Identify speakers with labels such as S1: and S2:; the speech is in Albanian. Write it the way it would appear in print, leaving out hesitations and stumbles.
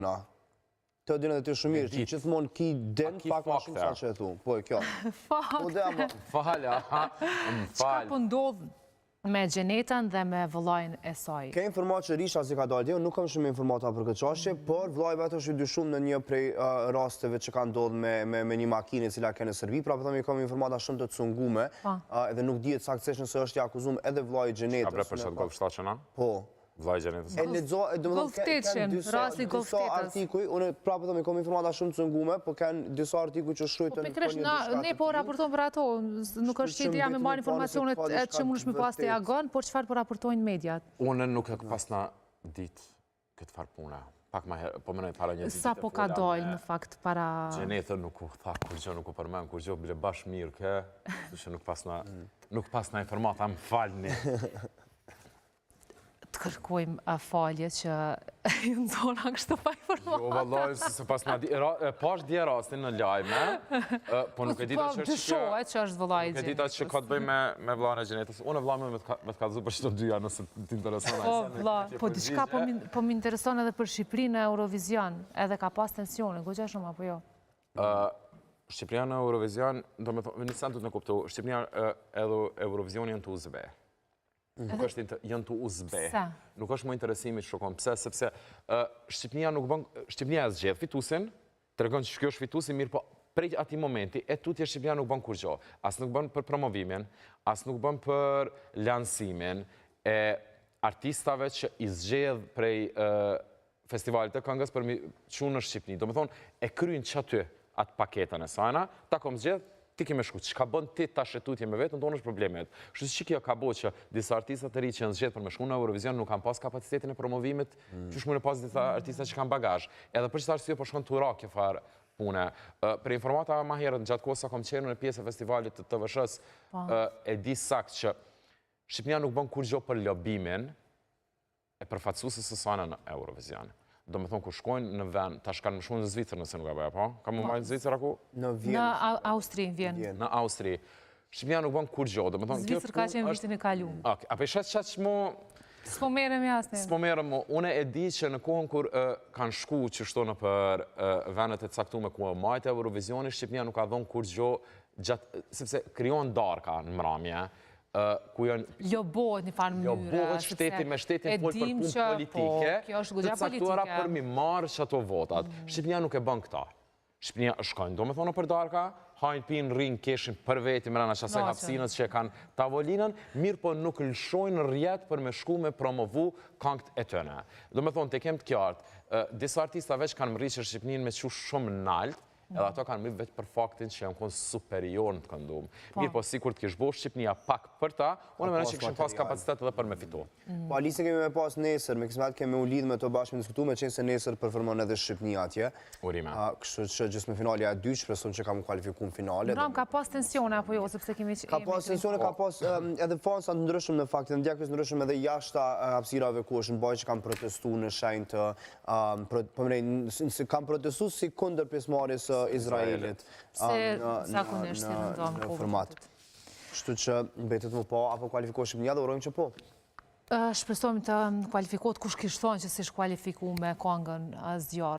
S1: Na, të dinë dhe të shumirë, që gjithmonë ki den pak ma shumë sa që e thu. Po e kjo.
S2: Falja,
S3: Qka po ndodh me Gjenetën dhe me vëllajnë e saj?
S1: Ke informat që Risha si ka dalë dhe, nuk kam shumë informata për këtë qashe, por vëllaj vetë është dyshum në një prej rasteve që ka ndodh me një makinë cila ke në Serbi, pra përthëm i kam informata shumë të cungume, edhe nuk dihet saktësisht nëse është i akuzum edhe vëllaj Gjenetës.
S2: Ka bre për qëtë golf shtaqena?
S1: Po.
S2: Vllai Gjenetës.
S3: Golfteqen, rasti golftetës.
S1: Artikuj, unë prapë të me kom informata shumë cungume, po kanë disa artikuj që shkrujtën...
S3: Ne po raportojnë për ato, nuk është që idea me marrë informacionet që mund shmi pas të jagon, por qëfar po raportojnë mediat?
S2: Unë nuk e pas na ditë këtë farë puna. Pak ma herë, po mënoj para një ditë.
S3: Sa po ka dojnë, në fakt, para...
S2: Gjenetën nuk u tha, kur gjë nuk u përmen, kur gjë bile bashkë mirë ke, që nuk pas na informata, më falni.
S3: Të kërkojmë falje që ju nëzona kështë pa informata.
S2: Jo, vallaj, se pas na di... Pash dje rastin në lajme, po nuk e dita që është
S3: vëllai
S2: Nuk e dita që ka të bëj me vllajën e Gjenetës. Unë e vllajme me të kalëzu për qëto dyja, nëse t'intereson.
S3: Po, diçka po m'intereson edhe për Shqipërinë në Eurovision, edhe ka pas tensione, goxha shumë apo jo?
S2: Shqipëria në Eurovision, do me thonë, një sen të në kuptu, Shqipëria edhe Eurovision janë të uzbe. Nuk është janë të uzbe. Nuk është më interesimi që shokon. Pse? Sepse Shqipënia nuk bën... Shqipënia e zgjedh fitusin, të regon që kjo është fitusin, mirë po prej ati momenti, e tutje Shqipënia nuk bën kur gjo. As nuk bën për promovimin, as nuk bën për lansimin e artistave që i zgjedh prej festivalit të këngës për që në Shqipëni. Do me thonë, e kryin që aty atë paketën e sajna, ta kom zgjedh, ti keme shku, që ka bën ti ta shetutje me vetën, tonë është problemet. Shtu që kjo ka bo që disa artistat të ri që janë zgjedh për me shku në Eurovision nuk kanë pas kapacitetin e promovimit, që shmu në pas disa artistat që kanë bagazh. Edhe për qëta arsye po shkon të ura kjo farë pune. Për informata ma herët, në gjatë kohë sa kom qenë në pjesë e festivalit të TVSH-s, e di sakt që Shqipënia nuk bën kur gjo për lobimin e përfatësusës së sana në Eurovision. Do me thonë, ku shkojnë në vend, ta shkanë më shumë në Zvicër nëse nuk e bëja, po? Ka më majtë Zvicër aku?
S1: Në Vjenë.
S3: Në Austri, Vjenë.
S2: Në Austri. Shqipënia nuk bën kur gjo, do me thonë...
S3: Zvicër ka qenë vitin e kalu.
S2: Ape shetë qatë që mu...
S3: S'po merem jasne.
S2: S'po merem mu. Une e di që në kohën kur kanë shku që shtonë për vendet e caktume ku e majtë Eurovisioni, Shqipënia nuk ka dhonë kur gjo gjatë... Sepse kryon darka në mramje, ku janë...
S3: Lobohet një farë mënyre.
S2: Lobohet shteti me shtetin folë për punë politike, të caktuara për mi marë që ato votat. Shqipënia nuk e bën këta. Shqipënia shkojnë, do me thonë për darka, hajnë pinë, rinë, keshin për veti, mërana qasaj hapsinës që kanë tavolinën, mirë po nuk lëshojnë rjetë për me shku me promovu këngët e tëne. Do me thonë, te kem të kjartë, disa artista veç kanë më rriqër Shqipënin me që shumë naltë, edhe ato kanë mirë vetë për faktin që janë konë superior në të këndumë. Mirë po, si kur të kishë bo Shqipënia pak për ta, unë me në që këshën pas kapacitet edhe për me fitu.
S1: Po, Alisin kemi me pas nesër, me kismet kemi u lidhë me të bashkë me diskutu, me qenë se nesër përformon edhe Shqipënia atje.
S2: Urime.
S1: Kështu që gjithë me finalja e 2, shpreson që kam kualifiku në finale.
S3: Ram, ka pas tensione apo jo, sepse kemi që...
S1: Ka pas tensione, ka pas edhe fansa të ndryshëm në faktin, ndjakës ndryshëm edhe jashta hapësirave ku është në baj që kam protestu në shenjë të... Kam protestu si kundër pjesëmarrjes Izraelit në format. Kështu që betet më po, apo kualifikohet Shqipënia dhe urojmë që po.
S3: Shpresojmë të kualifikohet kush kishtë thonë që si shkualifiku me kongën zjarë.